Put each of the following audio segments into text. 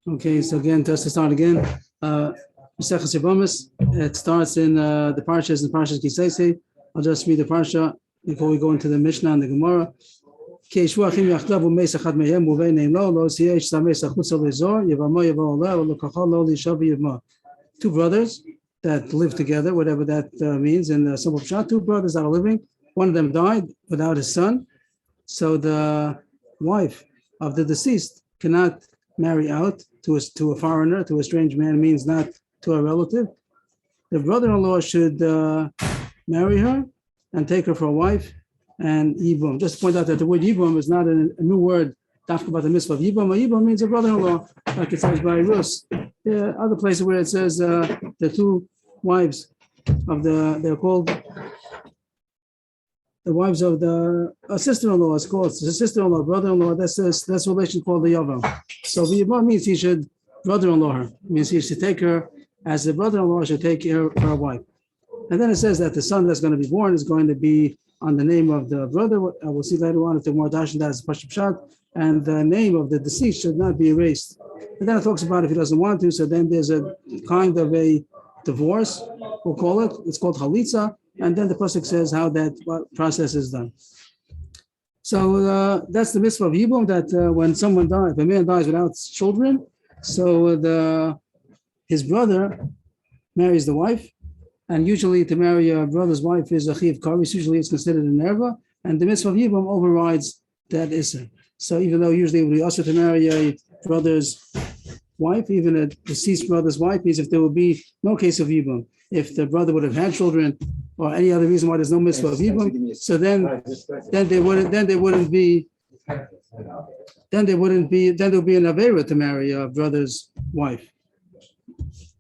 Okay, so again, just to start again, Maseches Yevamos. It starts in the parshas and Parshas Kisei. I'll just read the parsha before we go into the Mishnah and the Gemara. Two brothers that live together, whatever that means in the simple pshat. Two brothers that are living. One of them died without his son, so the wife of the deceased cannot marry out to a foreigner, to a strange man, means not to a relative. The brother-in-law should marry her and take her for a wife. And yibum, just to point out that the word yibum is not a new word. Talk about the mitzvah of yibum. A yibum means a brother-in-law, like it says by Rus. There are other places where it says the two wives of they're called the wives of the sister-in-law is called the sister-in-law, brother-in-law. That's a relation called the yavam. So the yavam means he should brother-in-law her. It means he should take her as the brother-in-law should take her for a wife. And then it says that the son that's going to be born is going to be on the name of the brother. We'll see later on if the more dash that is Pashut Pshat, and the name of the deceased should not be erased. And then it talks about if he doesn't want to, so then there's a kind of a divorce, we'll call it. It's called chalitza. And then the pasuk says how that process is done. So that's the mitzvah of yibum, that when someone dies, if a man dies without children, so his brother marries the wife, and usually to marry a brother's wife is a chiv karis. Usually it's considered an erva, and the mitzvah of yibum overrides that issa. So even though usually it would be also to marry a brother's wife, even a deceased brother's wife, means if there would be no case of yibum, if the brother would have had children or any other reason why there's no mitzvah of yibum, so then there would be an avera to marry a brother's wife.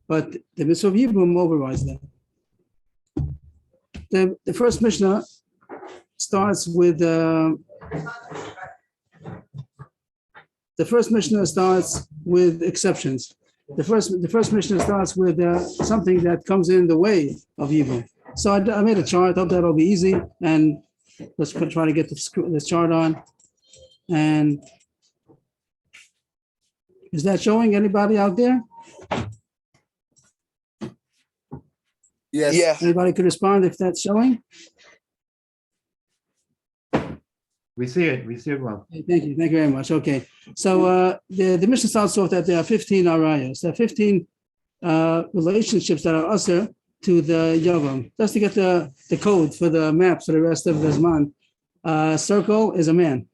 But the mitzvah of yibum overrides that. The first Mishnah starts with exceptions. The first Mishnah starts with something that comes in the way of yibum. So I made a chart. Hope that'll be easy. And let's try to get this chart on. And is that showing anybody out there? Yes. Yeah. Anybody could respond if that's showing? We see it well. Okay, thank you very much. Okay, so the Mishnah starts off that there are 15 arayos. There are 15 relationships that are usher to the yavam. Just to get the code for the maps for the rest of the Zman. A circle is a man,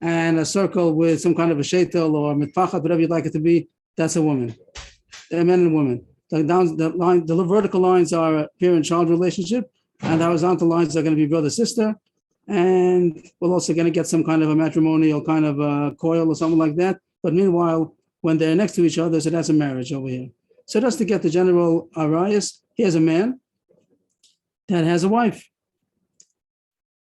and a circle with some kind of a sheitel or mitpachat, whatever you'd like it to be, that's a woman. A man and woman. The vertical lines are a parent-child relationship, and the horizontal lines are going to be brother-sister. And we're also going to get some kind of a matrimonial kind of a coil or something like that. But meanwhile, when they're next to each other, so that's a marriage over here. So just to get the general arayas, here's a man that has a wife.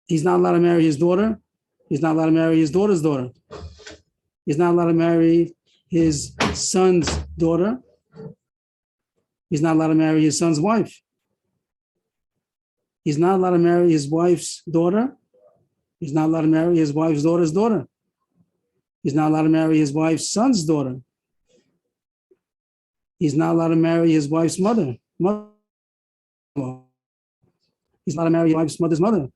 He's not allowed to marry his daughter. He's not allowed to marry his daughter's daughter. He's not allowed to marry his son's daughter. He's not allowed to marry his son's wife. He's not allowed to marry his wife's daughter. He's not allowed to marry his wife's daughter's daughter. He's not allowed to marry his wife's son's daughter. He's not allowed to marry his wife's mother. He's not allowed to marry his wife's mother's mother.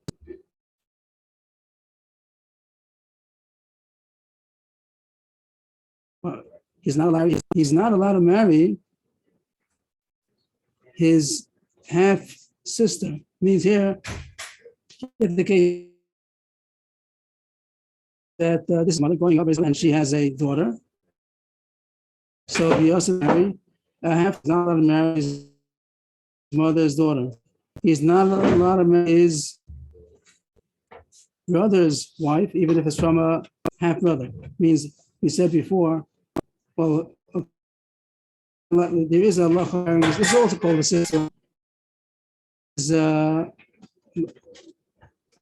He's not allowed to marry his half sister. Means here, in the case that this is mother growing up and she has a daughter, so he also married half. He's not allowed to marry his mother's daughter. He's not allowed to marry his brother's wife, even if it's from a half brother. Means we said before. Well, there is a lacha. This is also called a sister.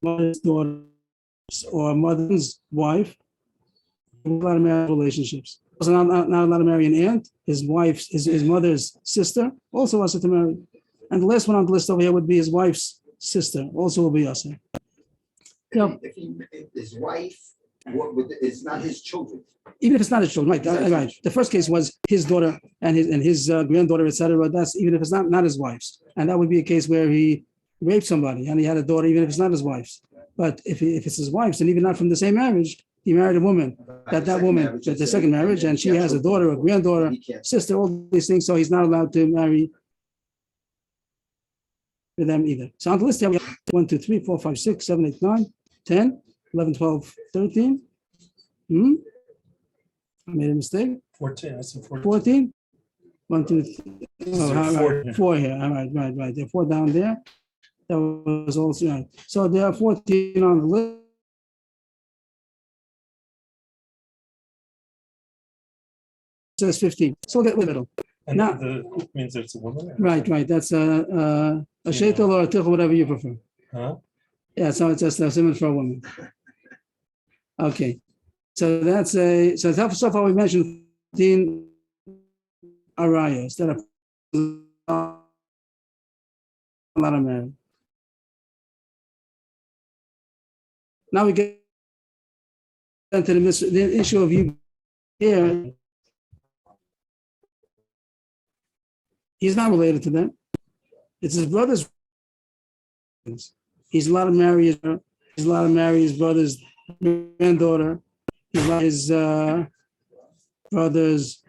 Mother's daughter or mother's wife, not allowed to marry relationships. Also not allowed to marry an aunt, his wife's, his mother's sister, also also to marry. And the last one on the list over here would be his wife's sister, also will be also. If his wife It's not his children. Even if it's not his children, right? The first case was his daughter and his granddaughter, etc. That's even if it's not his wife's, and that would be a case where he raped somebody and he had a daughter, even if it's not his wife's. But if it's his wife's, and even not from the same marriage, he married a woman. That woman, the second marriage, and she has a daughter, a granddaughter, sister, all these things. So he's not allowed to marry them either. So on the list here we have 1, 2, 3, 4, 5, 6, 7, 8, 9, 10, 11, 12, 13. I made a mistake. 14. I said 14. 14. 1, 2, 3. Four. 4 here. All right. There are 4 down there. That was also right. So there are 14 on the list. It says 15. So we'll get with it. And Now- the means that it's a woman? Right. That's a shaitel or a tichel, whatever you prefer. Huh? Yeah, so it's just a symbol for a woman. Okay. So that's so far we mentioned 15 arayos that are not married. Now we get into the issue of you here. He's not related to them. It's his brother's. He's allowed to marry his brother's granddaughter. He's allowed his brother's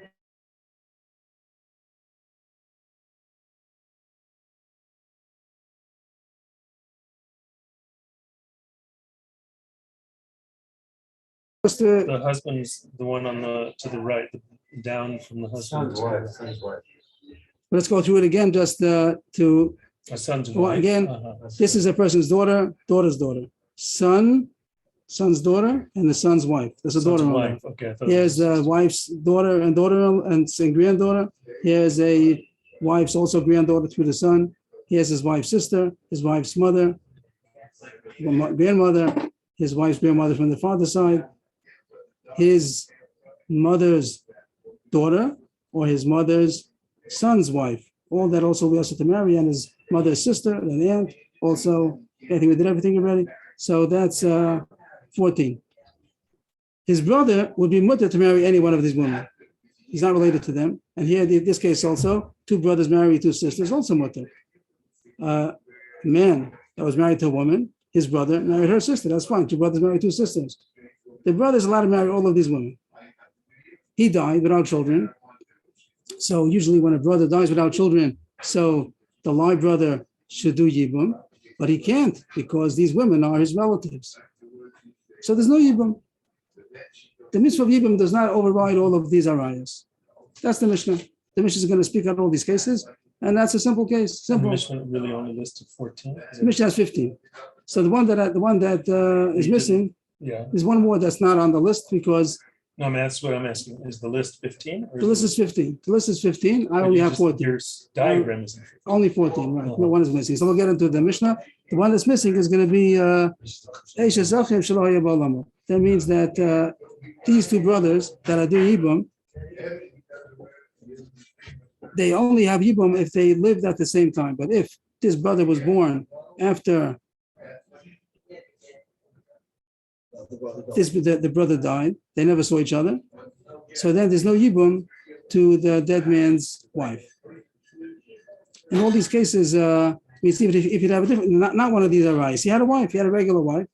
sister. The husband's the one on to the right, down from the husband. Son's wife. Let's go through it again just to, A son's well, wife. again, this is a person's daughter's daughter, son's daughter, and the son's wife. There's a Son's daughter. wife. Okay. I thought it Here's was- the wife's daughter and granddaughter. Here's a wife's also granddaughter through the son. Here's his wife's sister, his wife's mother, grandmother, his wife's grandmother from the father's side, his mother's daughter or his mother's son's wife. All that also we also to marry, and his mother's sister and aunt also. I think we did everything already. So that's 14. His brother would be mutter to marry any one of these women. He's not related to them. And here, in this case also, 2 brothers marry 2 sisters, also mutter. A man that was married to a woman, his brother married her sister. That's fine. 2 brothers married 2 sisters. The brother is allowed to marry all of these women. He died without children. So usually when a brother dies without children, so the live brother should do yibum, but he can't because these women are his relatives. So there's no yibum. The mitzvah of yibum does not override all of these arayas. That's the Mishnah. The Mishnah is going to speak out all these cases, and that's a simple case. The Simple. Mishnah really only listed 14. The Mishnah has 15. So the one that is missing Yeah. is one more that's not on the list because No, I mean, that's what I'm asking. Is the list 15? or the list is 15. The list is 15. I only have 14. Your diagram is. Only 14, right? No one is missing. So we'll get into the Mishnah. The one that's missing is going to be Eish Zachim Shelo Haya Ba'olamo. That means that these 2 brothers that are doing Yibum, they only have Yibum if they lived at the same time. But if this brother was born after the brother died, they never saw each other. So then there's no Yibum to the dead man's wife. In all these cases, we see if you'd have a different, not one of these arayos. He had a wife, he had a regular wife.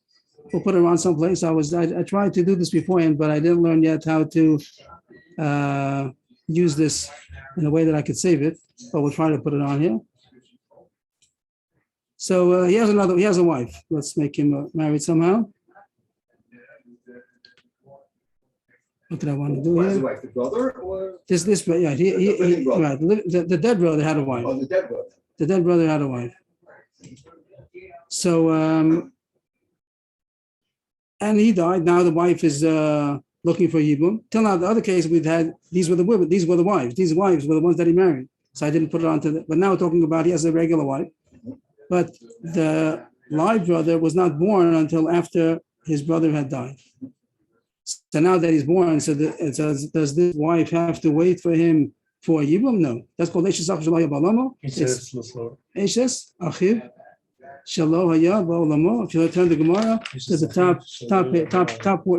We'll put her on someplace. I tried to do this beforehand, but I didn't learn yet how to use this in a way that I could save it. But we'll try to put it on here. So he has a wife. Let's make him married somehow. What did I want to do Who has a here? wife, the brother or? This, yeah, living brother. right. The dead brother had a wife. Oh, the dead brother. The dead brother had a wife. So, and he died. Now the wife is looking for Yibum. Till now, the other case we'd had, these were the women, these were the wives. These wives were the ones that he married. So I didn't put it on to the, but now we're talking about he has a regular wife. But the live brother was not born until after his brother had died. So now that he's born, so does this wife have to wait for him for Yibum? No. That's called Eshes Achiv Shelo Haya Ba'olamo. He says it's slow. Eshes Achiv Shelo Haya Ba'olamo. If you turn the Gemara to the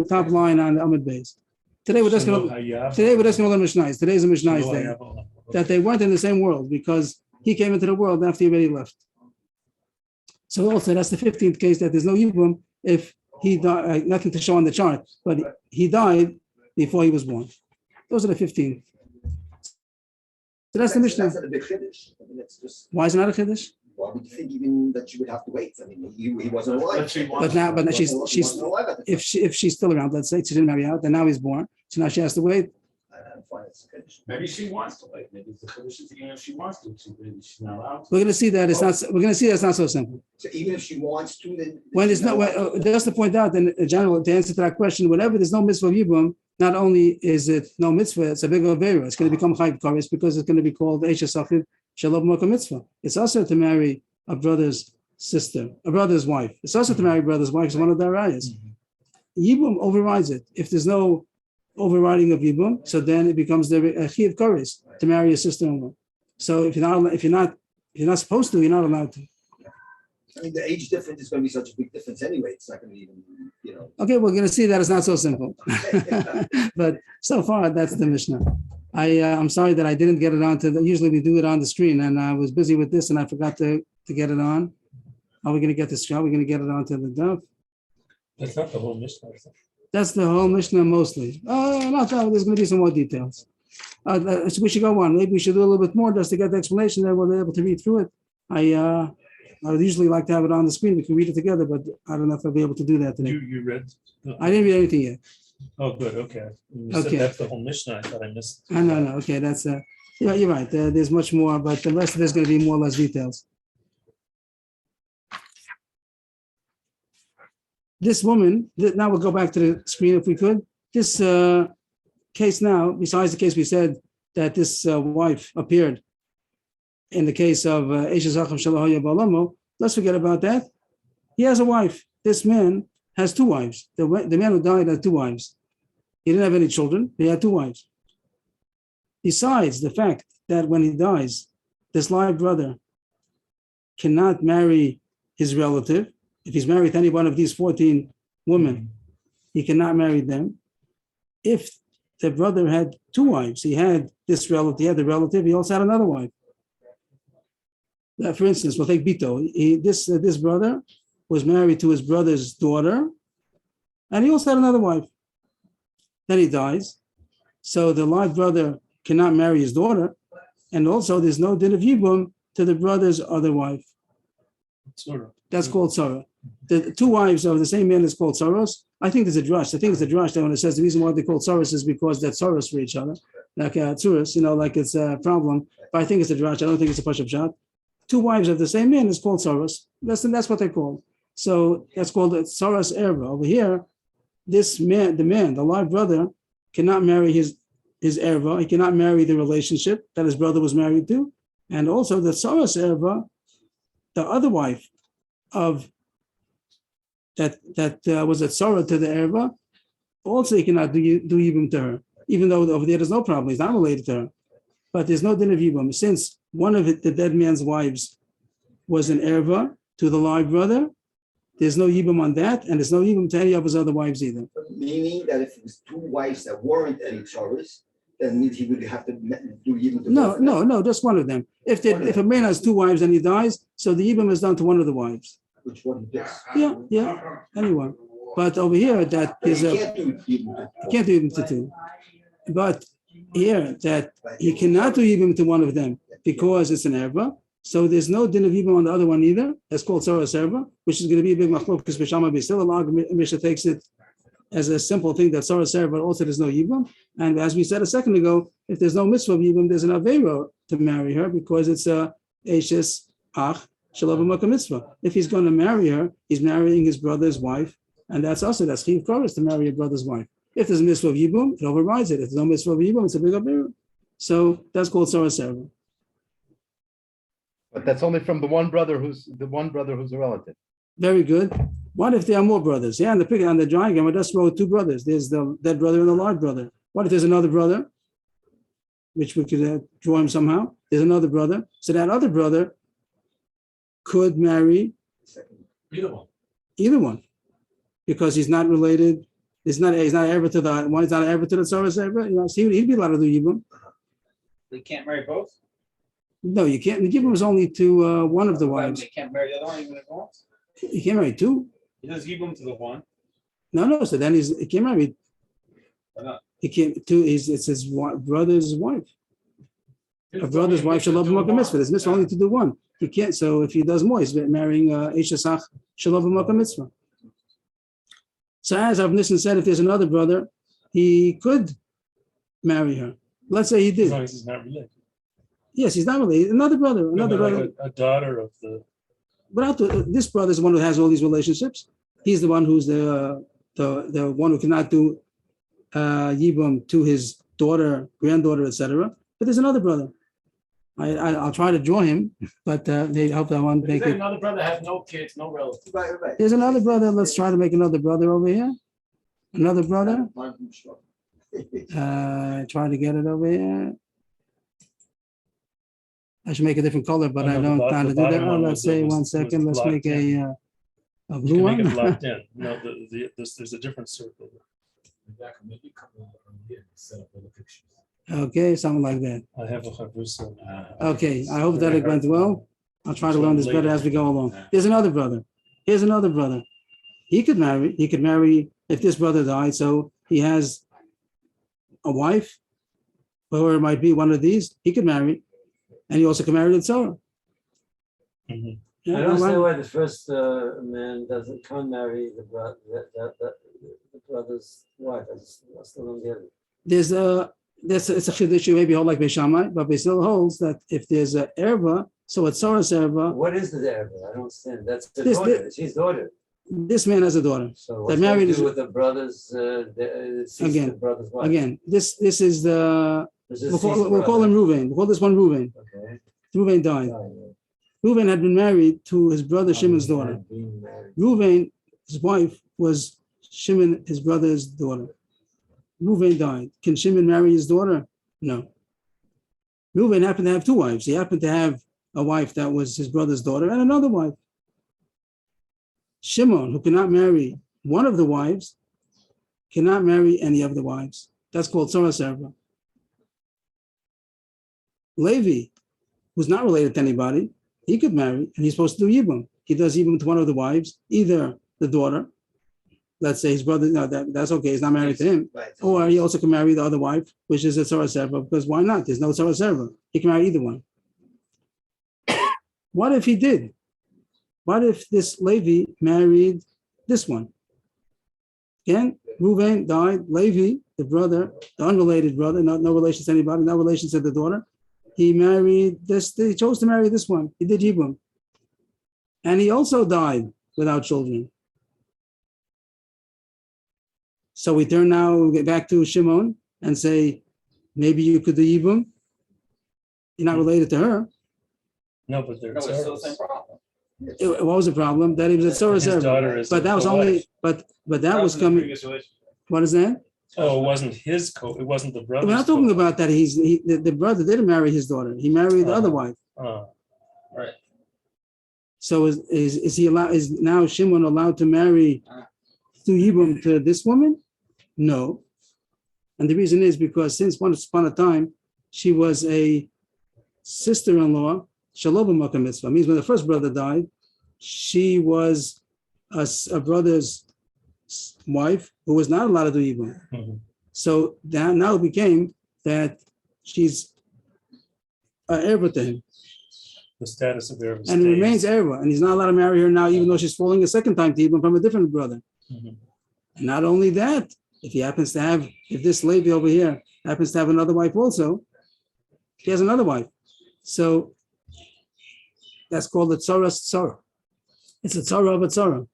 top line on the Amud Beis. Today we're just going to learn Mishnayos. Today's a Mishnayos day. That they weren't in the same world because he came into the world after he already left. So also that's the 15th case that there's no Yibum if he died, nothing to show on the chart, but he died before he was born. Those are the 15. So that's the Mishnah. That's not a big chiddush. I mean, it's just, Why is it not a Kiddush? why would you think even that you would have to wait? I mean, he wasn't alive. But now she's He wasn't alive at the time. if she's still around, let's say she didn't marry out, then now he's born. So now she has to wait. I don't find it's a chiddush. Maybe she wants to wait. Maybe it's the condition even if she wants to, she's not allowed to. We're gonna see that it's not. We're gonna see that's not so simple. So even if she wants to, then. When there's no, just to point out, in general, to answer to that question, whenever there's no mitzvah of Yibum, not only is it no mitzvah, it's a big avera. It's going to become chayv kares because it's going to be called Eishes Achiv Shalom Makom Mitzvah. It's also to marry a brother's sister, a brother's wife. It's also to marry a brother's wife. It's one of the arayas. Yibum overrides it. If there's no overriding of Yibum, so then it becomes the chayv kares to marry a sister-in-law. So if you're not supposed to, you're not allowed to. I mean, the age difference is going to be such a big difference anyway. It's not going to even, Okay, we're going to see that it's not so simple. But so far, that's the Mishnah. I'm sorry that I didn't get it on to usually we do it on the screen, and I was busy with this, and I forgot to get it on. Are we going to get this? Are we going to get it onto the dove? That's not the whole Mishnah. That's the whole Mishnah mostly. Not that. There's going to be some more details. So we should go on. Maybe we should do a little bit more just to get the explanation. Then we'll be able to read through it. I would usually like to have it on the screen. We can read it together, but I don't know if I'll be able to do that today. You read? I didn't read anything yet. Oh, good. Okay. You Okay. said that's the whole Mishnah. I thought I missed. No. Okay, that's yeah, you're right. There's much more, but the rest of there's going to be more or less details. This woman. Now we'll go back to the screen if we could. This case now, besides the case we said that this wife appeared in the case of Eishes Achiv Shaloh Ba'olamo, let's forget about that. He has a wife. This man has two wives. The man who died had two wives. He didn't have any children. He had two wives. Besides the fact that when he dies, this live brother cannot marry his relative. If he's married to any one of these 14 women, he cannot marry them. If the brother had two wives, he had this relative, he had the relative, he also had another wife. For instance, we'll take Bito. This brother was married to his brother's daughter, and he also had another wife. Then he dies. So the live brother cannot marry his daughter, and also there's no din of Yibum to the brother's other wife. That's called Sarah. The two wives of the same man is called Saros. I think there's a drush. I think it's a drush that when it says the reason why they call Saros is because they're Saros for each other, like Tzuras, like it's a problem. But I think it's a drush. I don't think it's a push-up shot. Two wives of the same man is called Saros. That's what they're called. So that's called Saros Erva. Over here, this man, the live brother, cannot marry his Erva. He cannot marry the relationship that his brother was married to. And also the Saros Erva, the other wife of that was a Sarah to the Erva, also he cannot do Yibum to her. Even though over there there's no problem. He's not related to her. But there's no din of Yibum. Since one of the dead man's wives was an Erva to the live brother, there's no Yibum on that, and there's no Yibum to any of his other wives either. Meaning that if it was two wives that weren't any Taurus, then he would have to do Yibum to both of them. No, just one of them. If a man has two wives and he dies, so the Yibum is done to one of the wives. Which one he does. Yeah, anyone. But over here, that But is he a can't do Yibum to he can't do Yibum to two. But here, that he cannot do Yibum to one of them because it's an Erva. So there's no din of Yibum on the other one either. That's called Saras Erva, which is going to be a big machlok because Bishama Still a lot of Mishnah takes it as a simple thing that Saras Erva, but also there's no Yibum. And as we said a second ago, if there's no mitzvah of Yibum, there's an Aveiro to marry her because it's a Eishes Ach Shalom Makom Mitzvah. If he's going to marry her, he's marrying his brother's wife, and that's Chiv Koros to marry your brother's wife. If there's a mitzvah of Yibum, it overrides it. If there's no mitzvah of Yibum, it's a big Aveiro. So that's called Saras Erva. But that's only from the one brother who's a relative. Very good. What if there are more brothers? Yeah, on the diagram, we just wrote two brothers. There's the dead brother and the live brother. What if there's another brother, which we could draw him somehow? There's another brother. So that other brother could marry Either one. Either one, because he's not related. He's not ever to the one. He's not ever to the Tzoras ever. You know, so he'd be allowed to do Yibum. They can't marry both? No, you can't. The Yibum is only to one of the wives. They can't marry the other one even if he wants? You can't marry two. He does give them to the one. No. So then he can't marry. Why not? He can't. Two. It's his brother's wife. A brother's wife shall love him a mitzvah. There's mitzvah only to do one. He can't. So if he does more, he's marrying Eishasach shall love him a mitzvah. So as Rav Nissen said, if there's another brother, he could marry her. Let's say he As did. long as he's not related. Yes, he's not related. Another brother. No, Another but brother. like a daughter of the, But this brother is the one who has all these relationships. He's the one who's the one who cannot do yibum to his daughter, granddaughter, etc. But there's another brother. I'll try to draw him, but they hope that one If make it. another brother has no kids, no relatives. Right. There's another brother. Let's try to make another brother over here. Another brother. Try to get it over here. I should make a different color, but Oh, I no, don't the know how to the do that. bottom Oh, one let's was- say was- 1 was second. Let's blocked make in. a you blue can make it one. blocked in. No, there's a different circle. Exactly. Maybe come over here and set up all the pictures. Okay, something like that. I have a chavrusa. Okay, I hope that it went well. I'll try to learn this better as we go along. There's another brother. Here's another brother. He could marry. He could marry if this brother died. So he has a wife, or it might be one of these. He could marry, and he also could marry the Tzara. Mhm. Yeah, I don't all right. understand why the first man can't marry the brother's wife. I still don't get it. It's a chiddush you maybe hold like Beishamai, but still holds that if there's a erba, so a Tzoras erba, What is the erba? I don't understand. That's the This- daughter. It's his daughter. this man has a daughter. So They're what's married married is- with the brother's Again, brother's wife? Again, this is the This is we'll his call brother. him Reuven. We'll call this one Reuven. Okay. Reuven died. Oh, Reuven had been married to his brother yeah. Shimon's daughter. Being married. Reuven, his wife, was Shimon, his brother's daughter. Reuven died. Can Shimon marry his daughter? No. Reuven happened to have two wives. He happened to have a wife that was his brother's daughter and another wife. Shimon, who cannot marry one of the wives, cannot marry any of the wives. That's called Tzoras erba. Levi, who's not related to anybody, he could marry, and he's supposed to do Yibum. He does Yibum to one of the wives, either the daughter, let's say his brother, no, that's okay, he's not married to him, Right. or he also can marry the other wife, which is a Tzoras erba, because why not? There's no Tzoras erba. He can marry either one. What if he did? What if this Levi married this one? Again, Reuven died, Levi, the brother, the unrelated brother, no relation to anybody, no relation to the daughter. He married this, he chose to marry this one. He did Yibum. And he also died without children. So we turn now, we get back to Shimon and say, maybe you could do Yibum. You're not related to her. No, but they're No, it's still the Tzoras. same problem. What was the problem? That he was a Tzoras His erba. daughter is. But that was the only, wife. but that was in the coming, previous relationship. what is that? Oh, it wasn't his it wasn't the brother. We're not talking about that. The brother didn't marry his daughter. He married the other wife. Right. So is he allowed? Is now Shimon allowed to marry through Yibum to this woman? No. And the reason is because since once upon a time she was a sister-in-law, Shalom Makam Mitzvah. Means when the first brother died, she was a brother's wife who was not allowed to do Yibum. Mhm. So that now it became that she's an heir to him, The status of their. and it remains heir, and he's not allowed to marry her now, even though she's falling a second time to Yibum from a different brother. Mhm. And not only that, if he happens to have, if this lady over here happens to have another wife also, he has another wife. So that's called a Tzoras Tzara. It's a Tzara of a Tzara.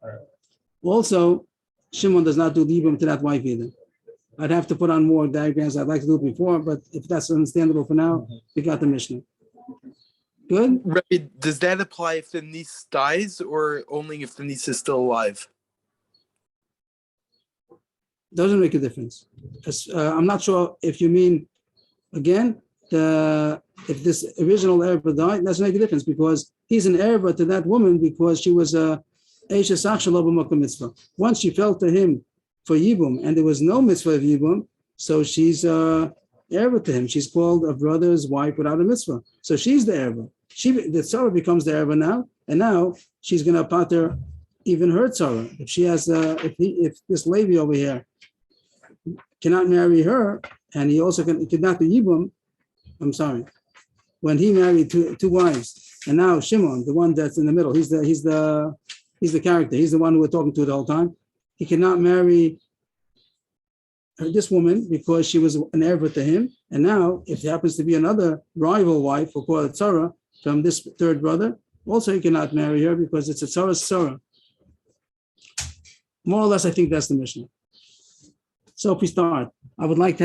Also, Shimon does not do Yibum to that wife either. I'd have to put on more diagrams. I'd like to do it before, but if that's understandable for now, we got the Mishnah. Good? Rabbi, does that apply if the niece dies or only if the niece is still alive? Doesn't make a difference. I'm not sure if you mean, again, if this original heir died, doesn't make a difference because he's an heir to that woman because she was a Once she fell to him for Yibum, and there was no mitzvah of Yibum, so she's erva to him. She's called a brother's wife without a mitzvah. So she's the erva. The tzara becomes the erva now, and now she's going to pater even her tzara. If she has, if this Levi over here cannot marry her, and he also cannot do Yibum, I'm sorry, when he married two wives, and now Shimon, the one that's in the middle, he's the character. He's the one who we're talking to the whole time. He cannot marry this woman because she was an erva to him. And now, if there happens to be another rival wife, we'll call it tzara, from this third brother, also he cannot marry her because it's a tzara's tzara. More or less, I think that's the Mishnah. So if we start, I would have liked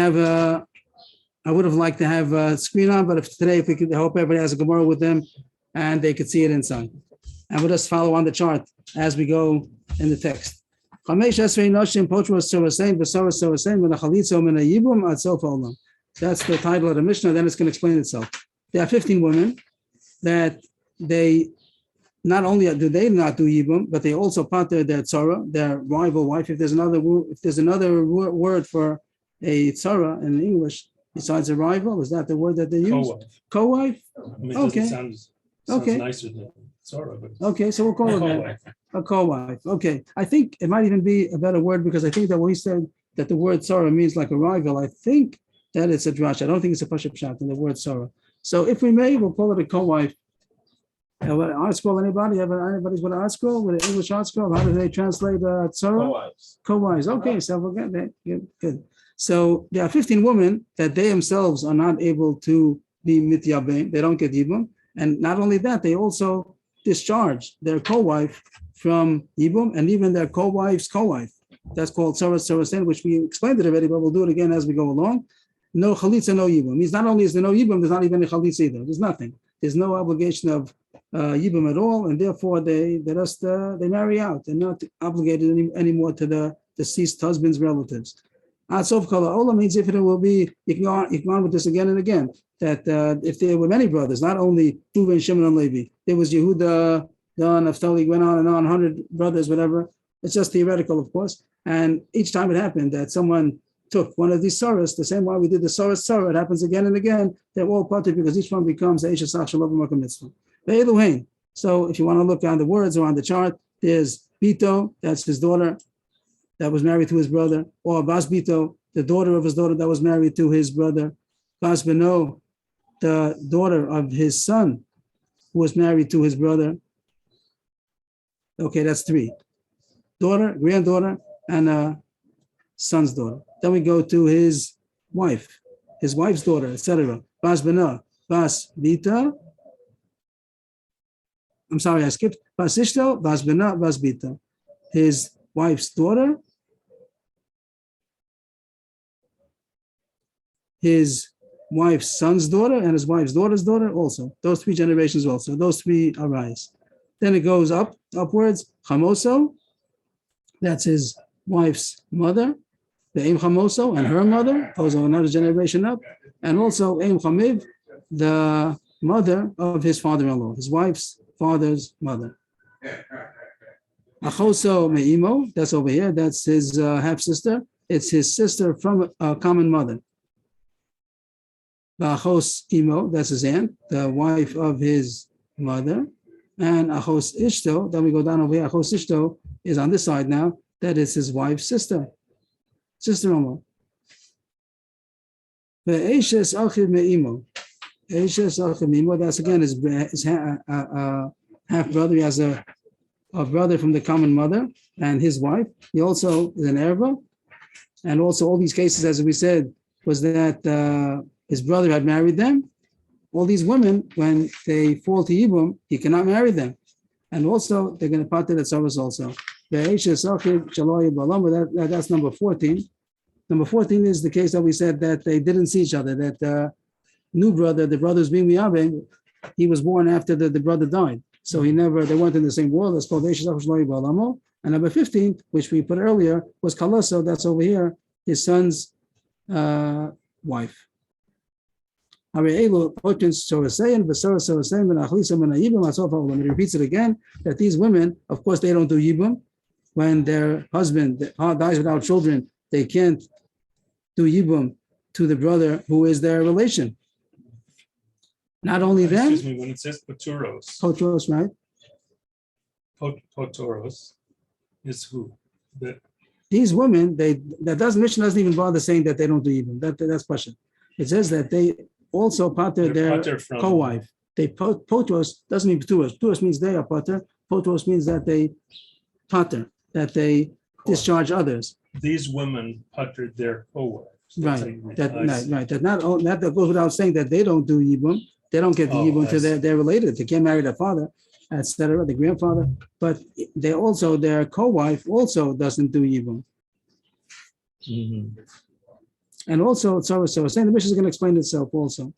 to have a screen on, but if we could, I hope everybody has a Gemara with them and they could see it inside. And we'll just follow on the chart as we go in the text. That's the title of the Mishnah, then it's going to explain itself. There are 15 women that they not only do they not do Yibum, but they also pater their tzara, their rival wife. If there's another word for a tzara in English besides a rival, is that the word that they use? Co-wife. Okay. Sounds Okay. nicer than Tzara, but Okay, so we'll call it that. A co-wife. Okay. I think it might even be a better word because I think that when he said that the word tzara means like a rival, I think that it's a drash. I don't think it's a pashut pshat in the word tzara. So if we may, we'll call it a co-wife. Art scroll, anybody? Anybody's with an art scroll, with an English art scroll? How do they translate tzara? Co-wives. Okay, so we'll get that. Good. So there are 15 women that they themselves are not able to be mityabim. They don't get yibum. And not only that, they also discharge their co-wife from yibum and even their co-wife's co-wife. That's called tzara, which we explained it already, but we'll do it again as we go along. No chalitza, no yibum. Means not only is there no yibum, there's not even a chalitza either. There's nothing. There's no obligation of yibum at all, and therefore they marry out. They're not obligated anymore to the deceased husband's relatives. Atsof kol ha'olam means if it will be, you can go on with this again and again, that if there were many brothers, not only Reuven, Shimon, and Levi, there was Yehuda, Dan, Naphtali, went on and on, 100 brothers, whatever. It's just theoretical, of course. And each time it happened that someone took one of these sorrows, the same way we did the sorrow, it happens again and again. They're all parted because each one becomes Eisha Sach Shalom Makom Mitzvah. Ve'eluhein. So if you want to look on the words or on the chart, there's Bito, that's his daughter that was married to his brother, or Bas Bito, the daughter of his daughter that was married to his brother, Bas Beno, the daughter of his son who was married to his brother. Okay, that's 3. Daughter, granddaughter, and son's daughter. Then we go to his wife's daughter, etc. Bas Beno, Bas Bita. I'm sorry, I skipped. Bas Ishto, Bas Bena, Bas Bita. His wife's daughter, his wife's son's daughter, and his wife's daughter's daughter also. Those 3 generations also. Those 3 arise. Then it goes upwards. Chamoso, that's his wife's mother. The Eim Chamoso and her mother goes another generation up. And also Eim Chamiv, the mother of his father-in-law, his wife's father's mother. Achoso Me'imo, that's over here. That's his half-sister. It's his sister from a common mother. Achos Imo, that's his aunt, the wife of his mother. And Achos Ishto, then we go down over here. Achos Ishto is on this side now. That is his wife's sister-in-law. The Eishes Achiv Me'imo. Eishes Achiv Me'imo, that's again his half-brother. He has a brother from the common mother and his wife. He also is an erva. And also all these cases, as we said, was that his brother had married them. All these women, when they fall to Yibum, he cannot marry them. And also, they're going to part to the service also. That's number 14. Number 14 is the case that we said that they didn't see each other, that the brothers being Miyabing, he was born after the brother died. So they weren't in the same world. It's called And number 15, which we put earlier, was Kaloso, that's over here, his son's wife. He repeats it again that these women, of course, they don't do yibum. When their husband dies without children, they can't do yibum to the brother who is their relation. Not only them, Excuse me, when it says poturos, Potros, right? potoros is who? These women, Mishnah doesn't even bother saying that they don't do yibum. That's question. It says that they also pater They're their pater from- co-wife. They potros doesn't mean poturos. Poturos means they are pater. Potros means that they pater, that they discharge others. These women puttered their co-wives. That's Right. what That I see. right. That not that goes without saying that they don't do yibum. They don't get the Oh, yibum I to see. their related. They can't marry their father, etc. The grandfather, but they also their co-wife also doesn't do yibum. And also, so saying the Mishnah is going to explain itself also.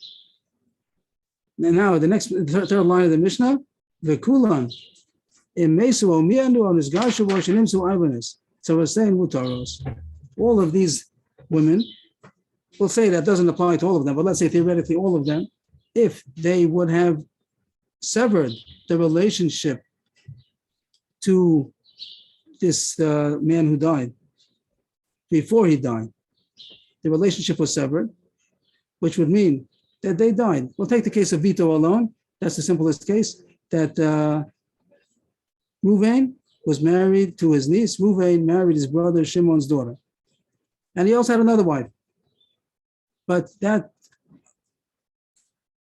And now the next third line of the Mishnah, the kulan in mesu o mianu on his gashu washinimsu ivanis. So we're saying mutaros. All of these women, we'll say that doesn't apply to all of them, but let's say theoretically all of them, if they would have severed the relationship to this man who died before he died, the relationship was severed, which would mean that they died. We'll take the case of Vito alone. That's the simplest case, that Ruvain was married to his niece. Ruvain married his brother Shimon's daughter. And he also had another wife. But that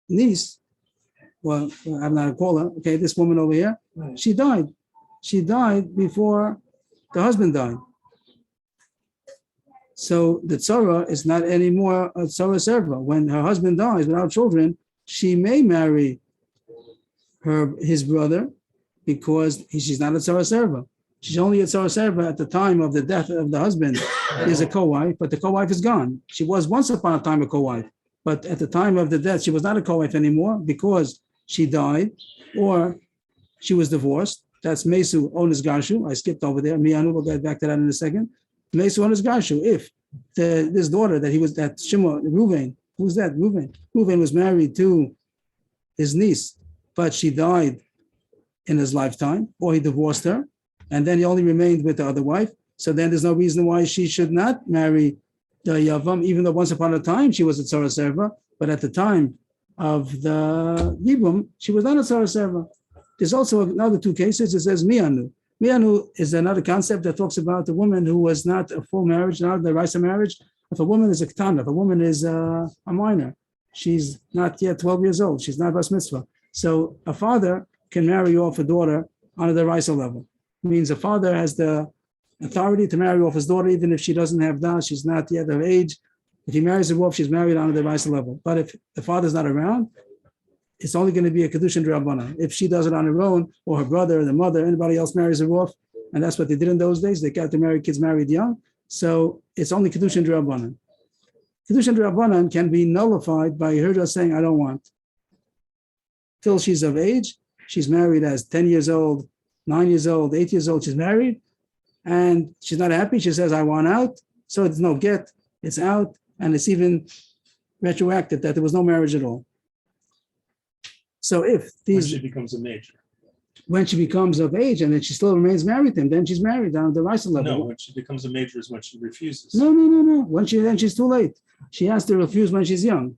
niece, well, I'm not a caller, okay, this woman over here, she died. She died before the husband died. So the tzara is not anymore a tzara serva. When her husband dies without children, she may marry his brother because she's not a tzara serva. She's only a tzara serva at the time of the death of the husband. Is a co-wife, but the co-wife is gone. She was once upon a time a co-wife, but at the time of the death, she was not a co-wife anymore because she died or she was divorced. That's Mesu Onis Gashu. I skipped over there. Mianu, we'll get back to that in a second. Mesu Onis Gashu. If this daughter that Shimon, Ruvain, who's that? Ruvain was married to his niece, but she died in his lifetime, or he divorced her, and then he only remained with the other wife. So then there's no reason why she should not marry the Yavam, even though once upon a time she was a Tzara Serva, but at the time of the Yibum, she was not a Tzara Serva. There's also another two cases. It says Mianu. Mianu is another concept that talks about a woman who was not a full marriage, not the Raisa marriage. If a woman is a Ketana, if a woman is a minor, she's not yet 12 years old, she's not Bas Mitzvah. So a father can marry off a daughter on the Raisa level. It means a father has the authority to marry off his daughter, even if she doesn't have das, she's not yet of age. If he marries her off, she's married on the Raisa level. But if the father's not around, it's only going to be a Kedushin D'Rabbanan. If she does it on her own, or her brother, or the mother, anybody else marries her off, and that's what they did in those days, they got to marry kids married young. So it's only Kedushin D'Rabbanan. Kedushin D'Rabbanan can be nullified by her just saying, I don't want. Till she's of age, she's married as 10 years old, 9 years old, 8 years old, she's married, and she's not happy. She says, I want out. So it's no get, it's out, and it's even retroactive that there was no marriage at all. So if When these, she becomes a major. when she becomes of age and then she still remains married to him, then she's married down at the Raisa level. No, when she becomes a major is when she refuses. No. When then she's too late. She has to refuse when she's young.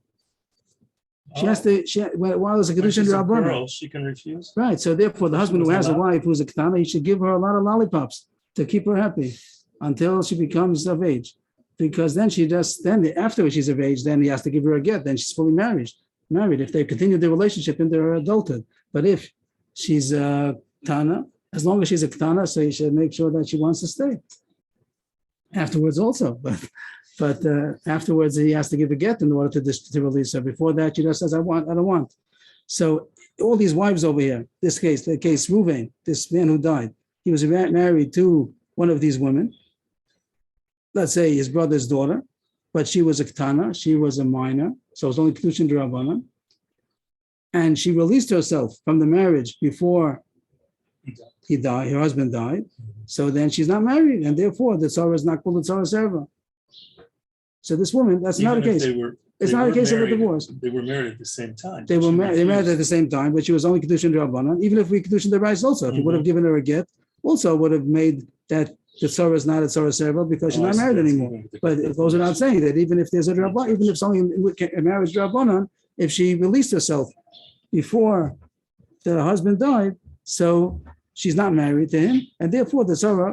She has to, while there's a When Kedushin she's a D'Rabbanan. girl, she can refuse. Right, so therefore the husband who has a allowed. wife who's a Ketana, he should give her a lot of lollipops to keep her happy until she becomes of age. Because then afterwards she's of age, then he has to give her a get, then she's fully married. If they continue their relationship into her adulthood. But if she's a Tana, as long as she's a Ketana, so you should make sure that she wants to stay. Afterwards also, but afterwards he has to give a get in order to release her. Before that, she just says, I don't want. So all these wives over here, the case Ruvain, this man who died, he was married to one of these women, let's say his brother's daughter, but she was a Ketana, she was a minor, so it was only Kedushin D'Rabbanan. And she released herself from the marriage before he died, her husband died. So then she's not married, and therefore the tzara is not called a tzara serva. So this woman, that's Even not a if case. they were It's They not a were case of a married. divorce. They were married at the same time. They were She married. They married at refused. the same time, but she was only kedushin rabbanan. Even if we kedushin the rice, also, if he would have given her a get, also would have made that the tzara is not a tzara serva because she's Oh, I not see. married That's anymore. even with the- But it goes without saying that even if there's a rabban, even if something a marriage rabbanan, if she released herself before the husband died, so she's not married to him, and therefore the tzara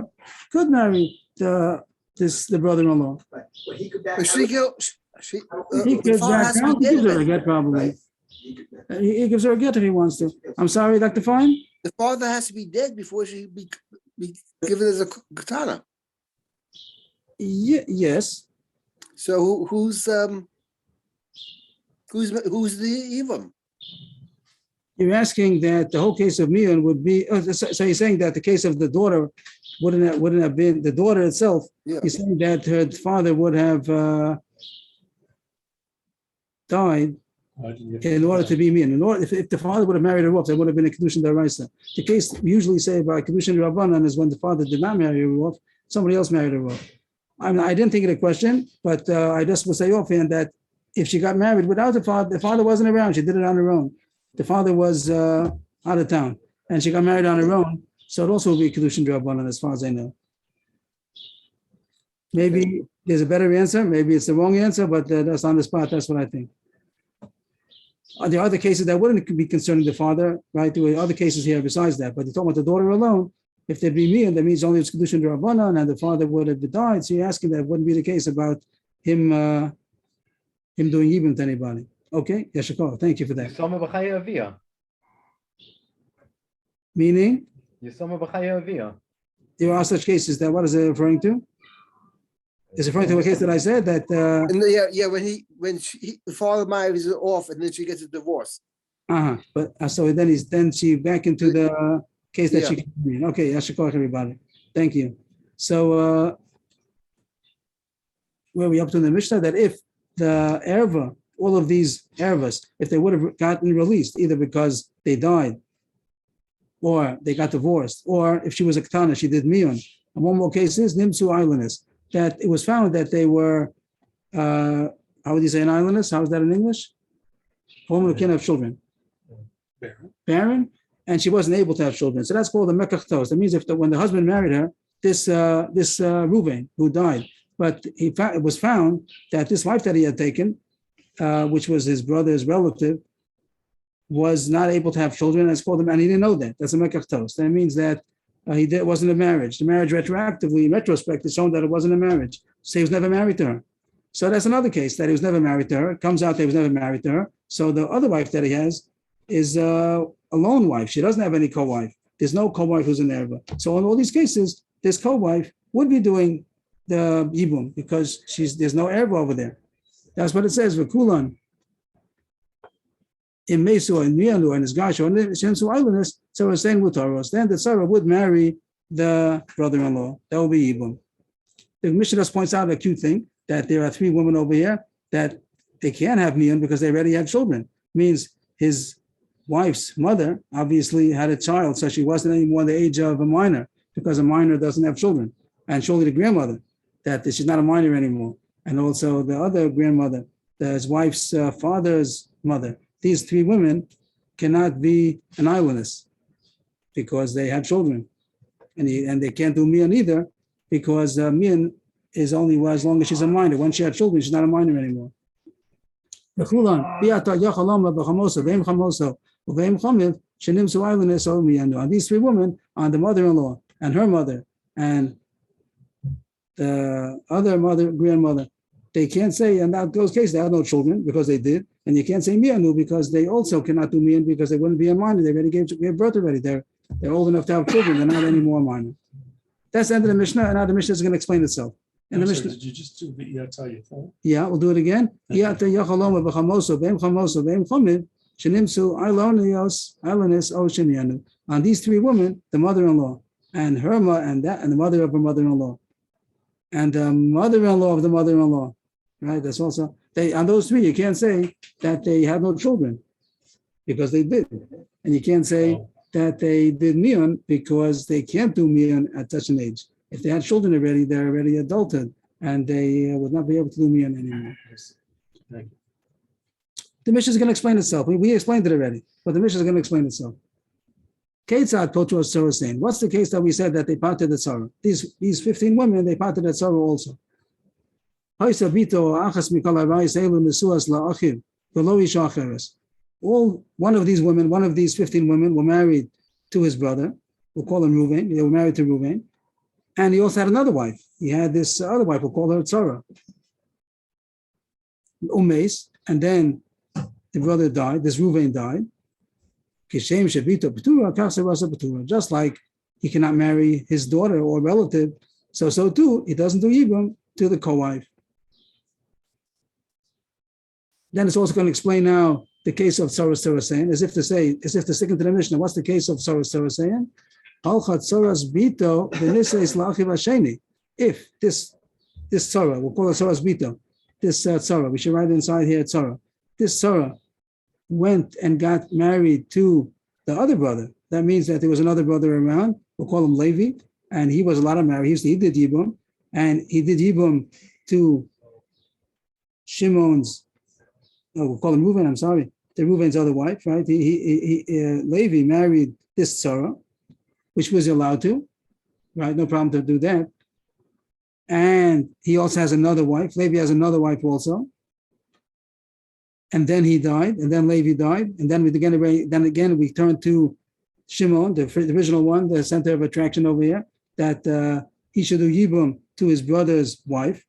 could marry the brother-in-law. Right. But he could back But out. she could, she, He the could father back has to out. be He gives her a dead. get probably. Right. He could back- He gives her a get if he wants to. I'm sorry, Dr. Fine. The father has to be dead before she be given as a katana. Yes. So who's the Evam? You're asking that the whole case of Mian would be, so you're saying that the case of the daughter wouldn't have been, the daughter itself, Yeah. you're saying that her father would have died Why didn't you- in order to be Mian. In order, if the father would have married her off, there would have been a Kedushin Daraisa. The case we usually say about Kedushin Rabbanan is when the father did not marry her off, somebody else married her off. I didn't think of the question, but I just would say offhand that if she got married without the father wasn't around, she did it on her own. The father was out of town, and she got married on her own, so it also would be Kedushin Rabbanan as far as I know. Maybe there's a better answer, maybe it's the wrong answer, but that's on the spot, that's what I think. There are other cases that wouldn't be concerning the father, right? There were other cases here besides that, but you're talking about the daughter alone. If there'd be me, and that means only it's Kedushin Rabbanan, and the father would have died. So you're asking that wouldn't be the case about him doing even to anybody. Okay, Yashikar, thank you for that. Yisoma b'chaya avia. Meaning, Yisoma b'chaya avia. there are such cases that what is it referring to? Is it referring to a case that I said that And when the father marries her off and then she gets a divorce. but so then she back into the case that Yeah. she came in. Okay, Yashikar, everybody. Thank you. So where are we up to in the Mishnah? That if the erva, all of these ervas, if they would have gotten released, either because they died, or they got divorced, or if she was a katana, she did miyun. And one more case is nimsu islanders, that it was found that they were, how would you say an islandess? How is that in English? A woman who can't have children. Baron. Barren, and she wasn't able to have children. So that's called a mekachtos. That means when the husband married her, this Reuven who died, but it was found that this wife that he had taken, which was his brother's relative, was not able to have children. That's called him, and he didn't know that. That's a mekachtos. That means that it wasn't a marriage. The marriage retroactively, in retrospect, is shown that it wasn't a marriage. So he was never married to her. So that's another case that he was never married to her. It comes out that he was never married to her. So the other wife that he has is a lone wife. She doesn't have any co-wife. There's no co-wife who's in there. So in all these cases, this co-wife would be doing the yibum because there's no erba over there. That's what it says. V'kulan in Mesu and Mianu and his Gasho and Shemsu Islanders. So we're saying Mutaros. Then the Sarah would marry the brother-in-law. That will be yibum. The Mishnah points out a cute thing that there are three women over here that they can't have Mian because they already had children. Means his wife's mother obviously had a child, so she wasn't anymore the age of a minor because a minor doesn't have children. And surely the grandmother, that she's not a minor anymore. And also the other grandmother, his wife's father's mother. These three women cannot be an islandess because they have children. And they can't do Mian either because Mian is only as long as she's a minor. When she had children, she's not a minor anymore. On these three women, on the mother-in-law and her mother and the other grandmother, they can't say, in those cases, they had no children because they did, and you can't say mianu because they also cannot do mian because they wouldn't be a minor. They already gave birth already. They're old enough to have children. They're not anymore minor. That's the end of the Mishnah, and now the Mishnah is going to explain itself. And the I'm Mishnah. sorry, did you just do V'yata Yafo? Yeah, we'll do it again. On these three women, the mother-in-law and her and the mother of her mother-in-law, and the mother-in-law of the mother-in-law, right? That's also on those three. You can't say that they had no children because they did, and you can't say that they did mian because they can't do mian at such an age. If they had children already, they're already adulthood, and they would not be able to do mian anymore. Thank you. The Mishnah is going to explain itself. We explained it already, but the Mishnah is going to explain itself. Ketzad Potru Tzara saying, what's the case that we said that they parted the Tzara? These 15 women, they parted the Tzara also. One of these women, one of these 15 women were married to his brother. We'll call him Reuven. They were married to Reuven. And he also had another wife. He had this other wife, we'll call her Tzara. Umes, and then the brother died, this Reuven died. Just like he cannot marry his daughter or relative, so too, he doesn't do Yibum to the co-wife. Then it's also going to explain now the case of Tzoras Tzorasein, as if to stick into the Mishnah. What's the case of Tzoras Tzorasein? If this Tzara, we'll call it Tzoras Bito, this Tzara, we should write inside here Tzara. This Tzara went and got married to the other brother. That means that there was another brother around. We'll call him Levi, and he was allowed to marry. He did Yibum, and he did Yibum to Shimon's. We'll call him Reuven. I'm sorry, the Reuven's other wife, right? Levi married this Tzara, which was allowed to, right? No problem to do that. And he also has another wife. Levi has another wife also. And then he died, and then Levi died, and then again we turned to Shimon, the original one, the center of attraction over here, that he should do Yibum to his brother's wife.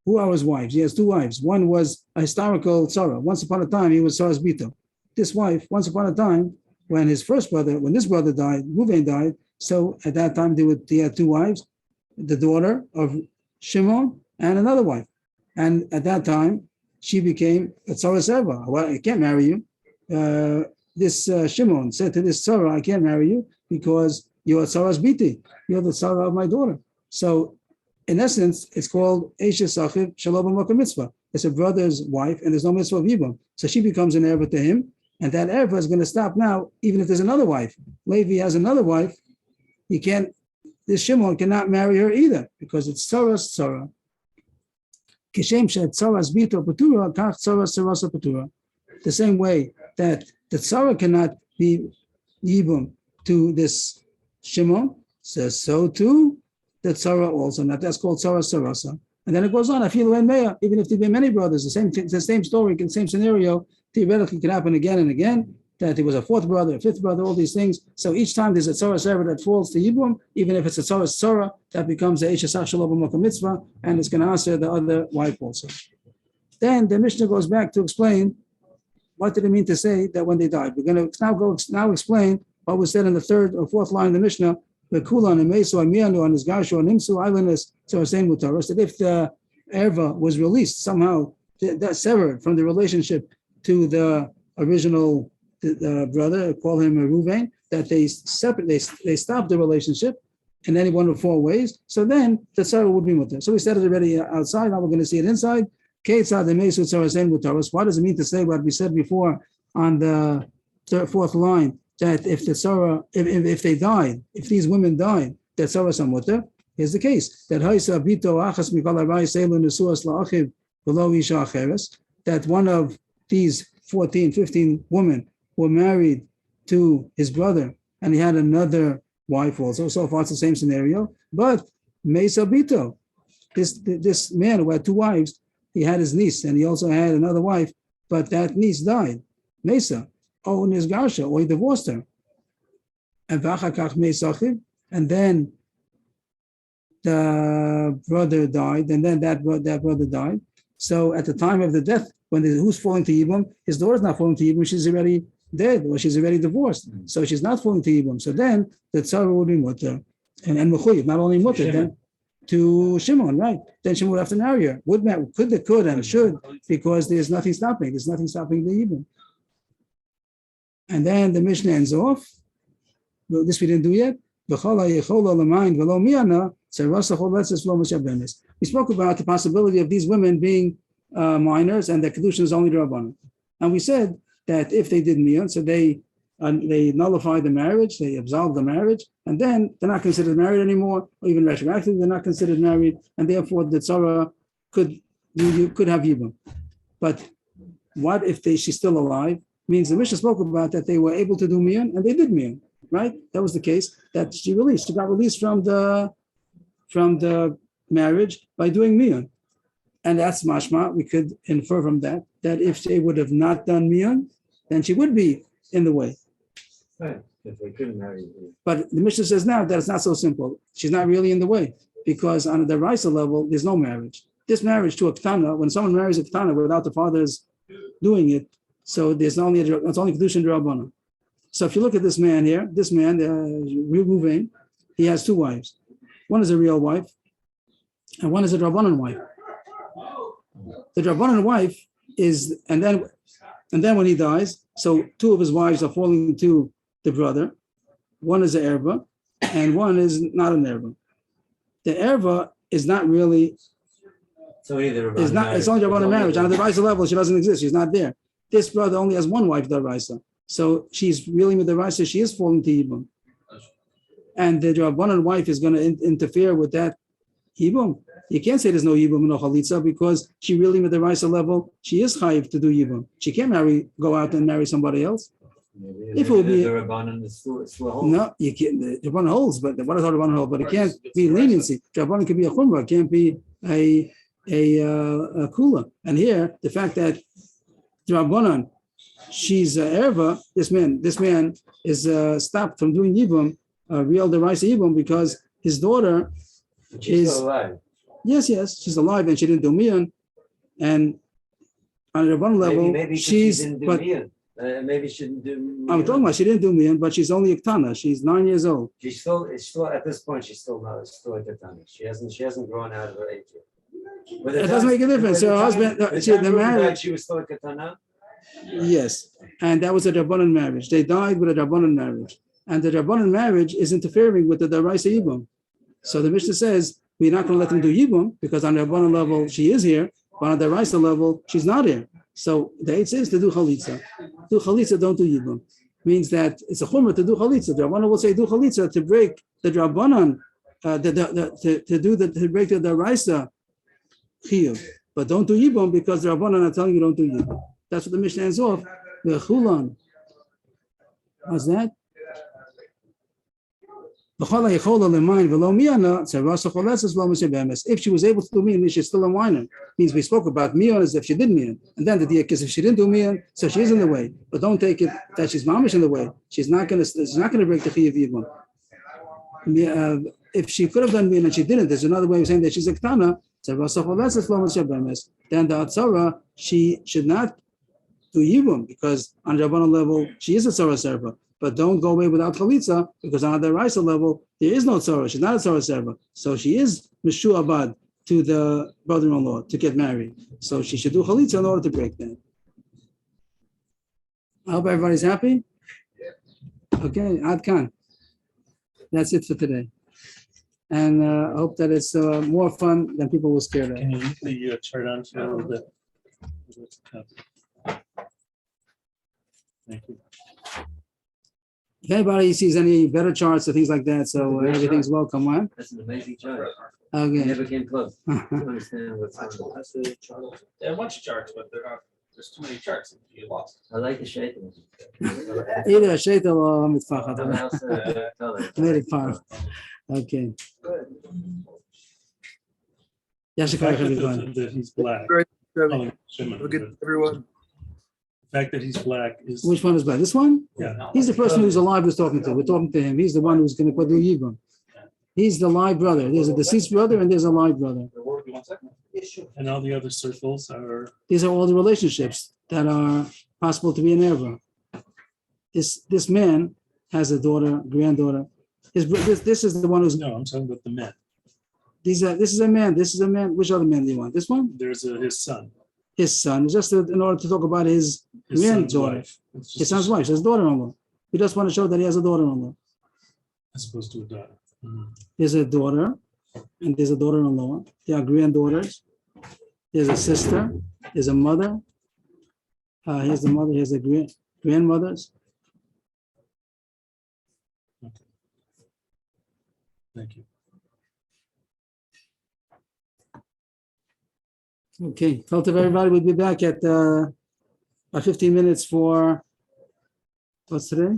Who are his wives? He has two wives. One was a historical Tzara. Once upon a time, he was Tzoras Bito. This wife, once upon a time, when this brother died, Reuven died, so at that time he had two wives, the daughter of Shimon and another wife. And at that time, she became a Tzoras Erva. Well, I can't marry you. This Shimon said to this Tzara, I can't marry you because you're a Tzoras Biti. You're the Tzara of my daughter. So in essence, it's called Eshes Achiv Shelo B'Makom Mitzvah. It's a brother's wife, and there's no mitzvah of Yibum. So she becomes an erva to him, and that erva is going to stop now, even if there's another wife. Levi has another wife. This Shimon cannot marry her either, because it's Tzoras Tzara. Kishem shed Tzoras Bito Patura, Kach Tzoras Tzarasa Patura. The same way that the Tzara cannot be Yibum to this Shimon, so too the Tzara also. Now that's called Tzoras Tzarasa. And then it goes on. I feel even if there be many brothers, the same story, the same scenario, theoretically could happen again and again. That there was a fourth brother, a fifth brother, all these things. So each time there's a Tzoras Erva that falls to Yibum, even if it's a Tzoras Tzara, that becomes a Eshes Ach Shelo B'Makom Mitzvah, and it's going to answer the other wife also. Then the Mishnah goes back to explain what did it mean to say that when they died. We're going to now explain what was said in the third or fourth line of the Mishnah. The Kulan and Meso and Mianu and Isgashu and Nimsu Islanders Tzorasein Mutaros, that if the Erva was released somehow, that severed from the relationship to the original brother, call him a Reuven, that they stopped the relationship in any one of four ways. So then the Tzara would be mutar. So we said it already outside. Now we're going to see it inside. What does it mean to say what we said before on the fourth line? That if the Tzara, if they died, if these women died, that Tzara Samutter, here's the case that that one of these 14, 15 women were married to his brother, and he had another wife also. So far, it's the same scenario. But Mesa Bito, this man who had two wives, he had his niece, and he also had another wife, but that niece died. Mesa. Or Nizgarsha, or he divorced her. And then the brother died, and then that brother died. So at the time of the death, when who's falling to Yibum, his daughter's not falling to Yibum, she's already dead, or she's already divorced. So she's not falling to Yibum. So then the Tzara would be mutter. And Mechuyev, not only mutter, then to Shimon, right? Then Shimon would have to marry her. Could, and should, because there's nothing stopping the Yibum. And then the Mishnah ends off. This we didn't do yet. We spoke about the possibility of these women being minors, and the kedushin is only Rabbanan. And we said that if they did miyun, so they nullified the marriage, they absolved the marriage, and then they're not considered married anymore, or even retroactively they're not considered married, and therefore the tzara could have yibum. But what if she's still alive? Means the Mishnah spoke about that they were able to do mian and they did mian, right? That was the case that she got released from the marriage by doing mian. And that's mashma. We could infer from that if they would have not done mian, then she would be in the way. Right, if they couldn't marry. But the Mishnah says now that it's not so simple. She's not really in the way because on the Raisa level, there's no marriage. This marriage to a Ketana, when someone marries a Ketana without the father's doing it, so it's only Kedushin D'Rabbanan. So if you look at this man here, Reuven, he has two wives. One is a real wife, and one is a Rabbanan wife. The Rabbanan wife is, and then when he dies, so two of his wives are falling to the brother. One is an erva, and one is not an erva. The erva is not really. So either It's not. It's only Rabbanan marriage. On the Raisa level, she doesn't exist. She's not there. This brother only has one wife, the Raisa. So she's really with the Raisa. She is falling to Yibum, and the Rabbanan wife is going to interfere with that Yibum. You can't say there's no Yibum and no Chalitza because she really with the Raisa level, she is chayiv to do Yibum. She can't go out and marry somebody else. If it would be the Rabbanan is still no, you can't. The Rabbanan holds, but what is the Rabbanan hold? But it can't be leniency. The Rabbanan could be a chumrah, it can't be a kula. And here, the fact that the Rabbanan, she's erva. This man is stopped from doing Yibum, real deraisa Yibum, because his daughter She's is still alive. Yes, she's alive and she didn't do mian. And on the Rabbanan level, Maybe she didn't do but mian. Maybe she didn't do mian. I'm talking about she didn't do mian, but she's only a Ktana. She's 9 years old. She's still at this point. She's still a Ketana. She hasn't grown out of her age yet. It doesn't make a difference. So her husband, the marriage, she was still a Ketana. yes, and that was a Rabbanan marriage. They died with a Rabbanan marriage, and the Rabbanan marriage is interfering with the Daraisa Yibum. So the Mishnah says we're not going to let them do Yibum because on the Rabbanan level she is here, but on the Daraisa level she's not here. So the eight is to do Chalitza. Do Chalitza, don't do Yibum. Means that it's a chumrah to do Chalitza. The Rabbanan will say do Chalitza to break the Rabbanan, to break the Daraisa Chiyuv. But don't do Yibum because the Rabbanan are telling you don't do Yibum. That's what the Mishnah ends off. The Chulan. How's that? If she was able to do mian, she's still a whiner. Means we spoke about mian as if she did mian, and then the diak is if she didn't do mian, so she is in the way. But don't take it that she's mamish in the way. She's not going to break the chiyuv yibum. If she could have done mian and she didn't, there's another way of saying that she's a ktana. Then the atzara she should not do yibum because on the Rabbanan level she is a tzara serva. But don't go away without chalitza because on the Raisa level there is no tzara. She's not a tzara serva, so she is mishu abad to the brother-in-law to get married. So she should do chalitza in order to break that. I hope everybody's happy. Okay, Ad Khan. That's it for today, and I hope that it's more fun than people were scared of. Can you leave the chart on for a little bit? Thank you. If anybody sees any better charts or things like that, so everything's welcome, right? That's an amazing chart. I Okay. never came close to understand what's on it. There are a bunch of charts, but there's too many charts. You get lost. I like the shape of it. Either shaitel or mitfachad. Someone else color. Very far. Okay. The Yashikar fact everyone. that he's black. Great. Oh, Shimon. Look at everyone. The fact that he's black is, Which one is bad? This one? yeah. He's the person who's alive who's talking to. We're talking to him. He's the one who's going to do Yibam. He's the live brother. There's a deceased brother and there's a live brother. And all the other circles are, These are all the relationships that are possible to be an erva. This man has a daughter, granddaughter. This is the one who's no, I'm talking about the men. this is a man. This is a man. Which other man do you want? This one? There's his son. His son. Just in order to talk about his His son's granddaughter. wife. It's just His son's wife, his daughter-in-law. He just want to show that he has a daughter-in-law. as opposed to a daughter. Mhm. There's a daughter and there's a daughter-in-law. There are granddaughters. There's a sister. There's a mother. Here's the mother. Here's the grandmothers. Thank you. Okay. Felt if everybody would be back at 15 minutes for, what's today?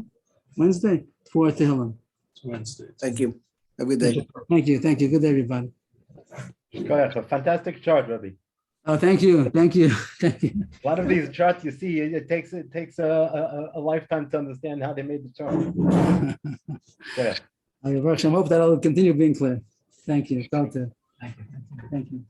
Wednesday, for Tehillim. It's Wednesday. Thank you. Have a good day. Thank you. Good day, everybody. A fantastic chart, Rabbi. Oh, thank you. Thank you. A lot of these charts you see, it takes a lifetime to understand how they made the chart. Yeah. I hope that I'll continue being clear. Thank you. Thank you. Thank you.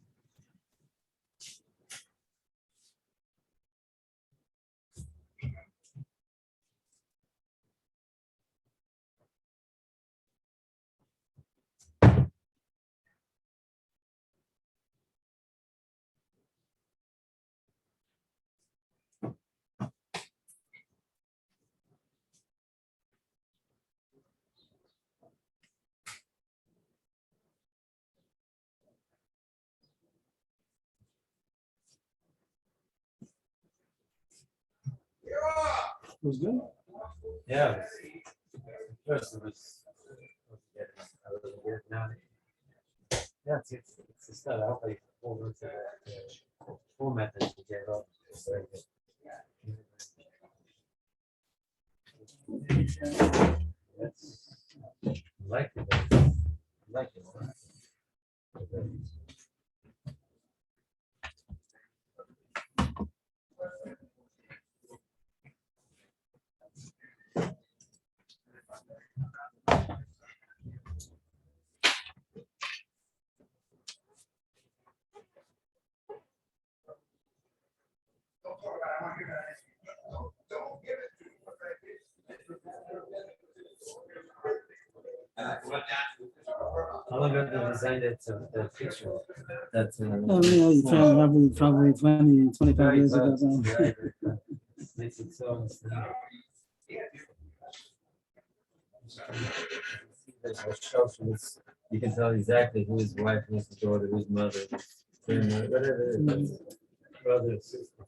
Was good. Yeah. First it was. I was weird now. Yeah, it's the stuff. I hope I hold on to the format that you gave up. It's very good. That's I like it. I like it. How long have they designed it to the picture? That's Oh, yeah, you probably 20, 25 years ago. So. Makes it so understandable. You can tell exactly who his wife, who's his daughter, who's mother, who's grandmother, whatever it is. Brother, sister.